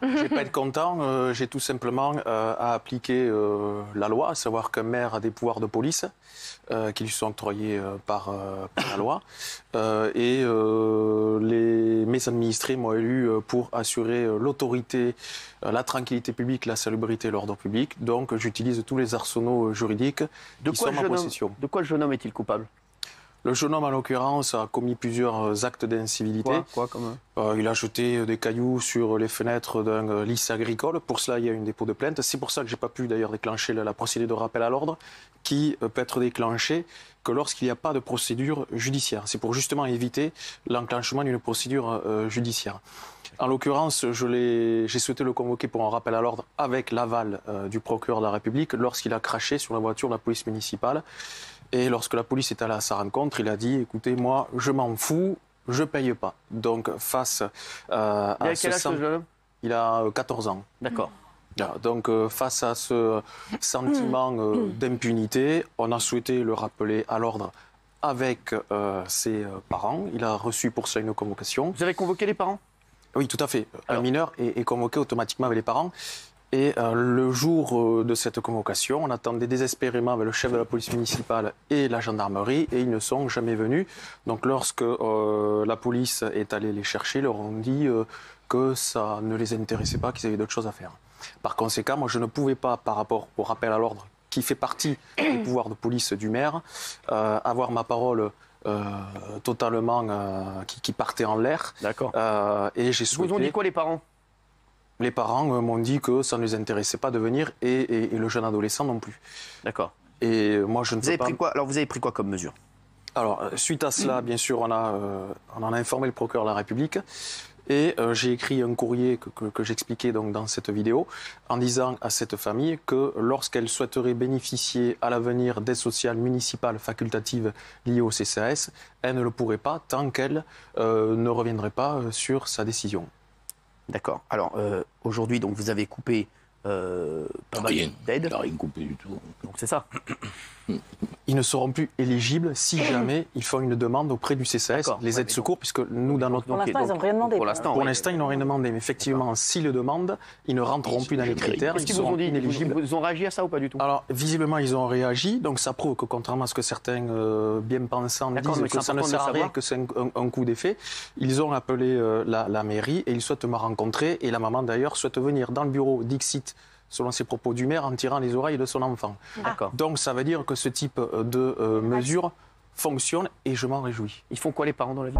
Je vais pas être content, j'ai tout simplement à appliquer la loi, à savoir qu'un maire a des pouvoirs de police qui lui sont octroyés par la loi. Mes administrés m'ont élu pour assurer l'autorité, la tranquillité publique, la salubrité et l'ordre public. Donc j'utilise tous les arsenaux juridiques qui sont en ma possession. De quoi le jeune homme est-il coupable? Le jeune homme, en l'occurrence, a commis plusieurs actes d'incivilité. Quoi comme... Il a jeté des cailloux sur les fenêtres d'un lycée agricole. Pour cela, il y a eu un dépôt de plainte. C'est pour ça que je n'ai pas pu d'ailleurs déclencher la procédure de rappel à l'ordre, qui peut être déclenchée que lorsqu'il n'y a pas de procédure judiciaire. C'est pour justement éviter l'enclenchement d'une procédure judiciaire. En l'occurrence, j'ai souhaité le convoquer pour un rappel à l'ordre avec l'aval du procureur de la République lorsqu'il a craché sur la voiture de la police municipale. Et lorsque la police est allée à sa rencontre, il a dit « Écoutez, moi, je m'en fous, je ne paye pas ». Donc, face à quel âge ce jeune homme? Il a 14 ans. D'accord. Donc, face à ce sentiment d'impunité, on a souhaité le rappeler à l'ordre avec ses parents. Il a reçu pour cela une convocation. Vous avez convoqué les parents? Oui, tout à fait. Un mineur est convoqué automatiquement avec les parents. Et le jour de cette convocation, on attendait désespérément avec le chef de la police municipale et la gendarmerie, et ils ne sont jamais venus. Donc lorsque la police est allée les chercher, ils leur ont dit que ça ne les intéressait pas, qu'ils avaient d'autres choses à faire. Par conséquent, moi je ne pouvais pas, par rapport au rappel à l'ordre, qui fait partie des pouvoirs de police du maire, avoir ma parole totalement qui partait en l'air. D'accord. Et j'ai souhaité... Vous ont dit quoi les parents? Les parents m'ont dit que ça ne les intéressait pas de venir et le jeune adolescent non plus. D'accord. Et moi, je ne peux pas... Alors, vous avez pris quoi comme mesure? Alors, suite à cela, bien sûr, on en a informé le procureur de la République et j'ai écrit un courrier que j'expliquais donc dans cette vidéo en disant à cette famille que lorsqu'elle souhaiterait bénéficier à l'avenir d'aide sociale municipale facultative liée au CCAS, elle ne le pourrait pas tant qu'elle ne reviendrait pas sur sa décision. D'accord. Alors, aujourd'hui, donc, vous avez coupé pas mal d'aide. Rien coupé du tout. Donc, c'est ça. Ils ne seront plus éligibles si jamais ils font une demande auprès du CCAS, les aides secours, puisque nous, dans notre... Pour l'instant, ils n'ont rien demandé. Pour l'instant, ils n'ont rien demandé. Mais effectivement, s'ils le demandent, ils ne rentreront plus dans les critères. Est-ce qu'ils vous ont dit, ils ont réagi à ça ou pas du tout? Alors, visiblement, ils ont réagi. Donc, ça prouve que, contrairement à ce que certains bien pensants disent, que ça ne sert à rien, que c'est un coup d'effet, ils ont appelé la mairie et ils souhaitent me rencontrer. Et la maman, d'ailleurs, souhaite venir dans le bureau d'Ixit, selon ses propos du maire, en tirant les oreilles de son enfant. Donc ça veut dire que ce type de mesure fonctionne et je m'en réjouis. Ils font quoi les parents dans la vie?